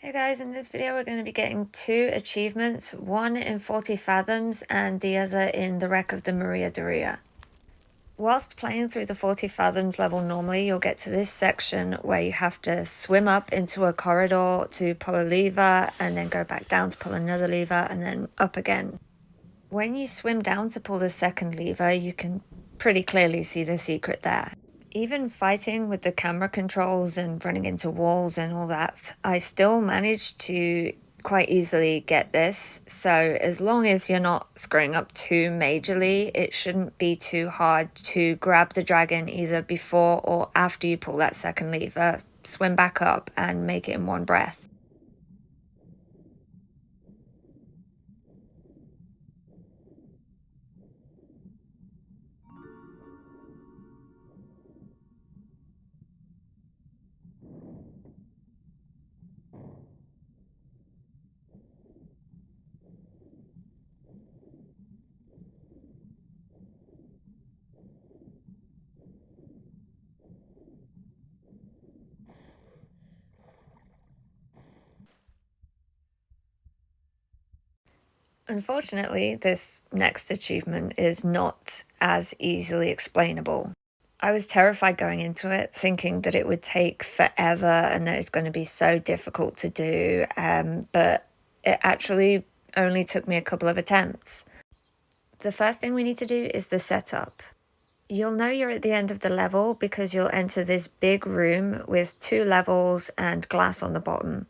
Hey guys, in this video we're going to be getting two achievements, one in 40 fathoms and the other in the wreck of the Maria Doria. Whilst playing through the 40 fathoms level normally, you'll get to this section where you have to swim up into a corridor to pull a lever and then go back down to pull another lever and then up again. When you swim down to pull the second lever, you can pretty clearly see the secret there. Even fighting with the camera controls and running into walls and all that, I still managed to quite easily get this. So as long as you're not screwing up too majorly, it shouldn't be too hard to grab the dragon either before or after you pull that second lever, swim back up and make it in one breath. Unfortunately, this next achievement is not as easily explainable. I was terrified going into it, thinking that it would take forever and that it's going to be so difficult to do, but it actually only took me a couple of attempts. The first thing we need to do is the setup. You'll know you're at the end of the level because you'll enter this big room with 2 levels and glass on the bottom.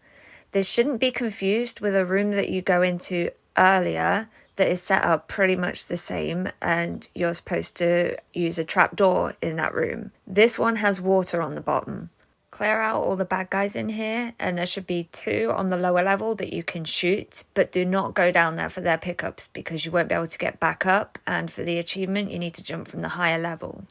This shouldn't be confused with a room that you go into earlier that is set up pretty much the same, and you're supposed to use a trapdoor in that room. This one has water on the bottom. Clear out all the bad guys in here, and there should be 2 on the lower level that you can shoot, but do not go down there for their pickups because you won't be able to get back up, and for the achievement you need to jump from the higher level.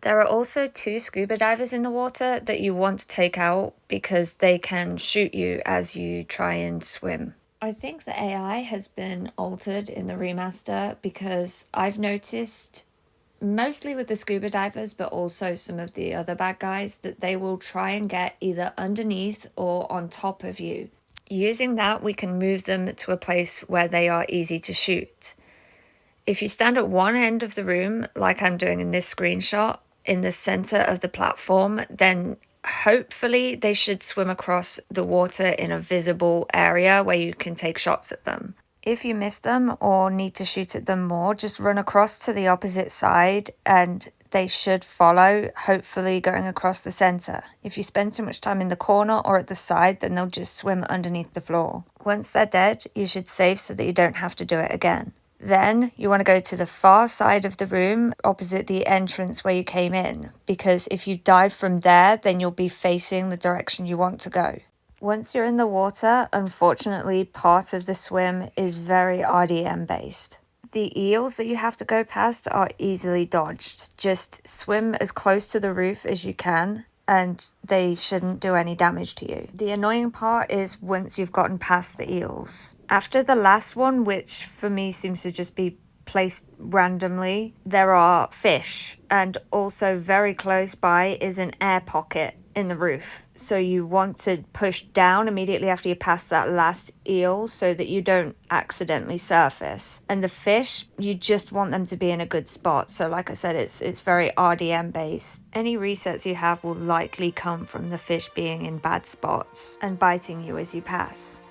There are also 2 scuba divers in the water that you want to take out because they can shoot you as you try and swim. I think the AI has been altered in the remaster because I've noticed, mostly with the scuba divers, but also some of the other bad guys, that they will try and get either underneath or on top of you. Using that, we can move them to a place where they are easy to shoot. If you stand at one end of the room, like I'm doing in this screenshot, in the center of the platform, then hopefully they should swim across the water in a visible area where you can take shots at them. If you miss them or need to shoot at them more, just run across to the opposite side and they should follow, hopefully going across the center. If you spend too much time in the corner or at the side, then they'll just swim underneath the floor. Once they're dead, you should save so that you don't have to do it again. Then you want to go to the far side of the room opposite the entrance where you came in, because if you dive from there, then you'll be facing the direction you want to go. Once you're in the water, unfortunately, part of the swim is very RDM based. The eels that you have to go past are easily dodged. Just swim as close to the roof as you can, and they shouldn't do any damage to you. The annoying part is once you've gotten past the eels. After the last one, which for me seems to just be placed randomly, there are fish, and also very close by is an air pocket in the roof. So you want to push down immediately after you pass that last eel so that you don't accidentally surface. And the fish, you just want them to be in a good spot. So like I said, it's very RDM based. Any resets you have will likely come from the fish being in bad spots and biting you as you pass.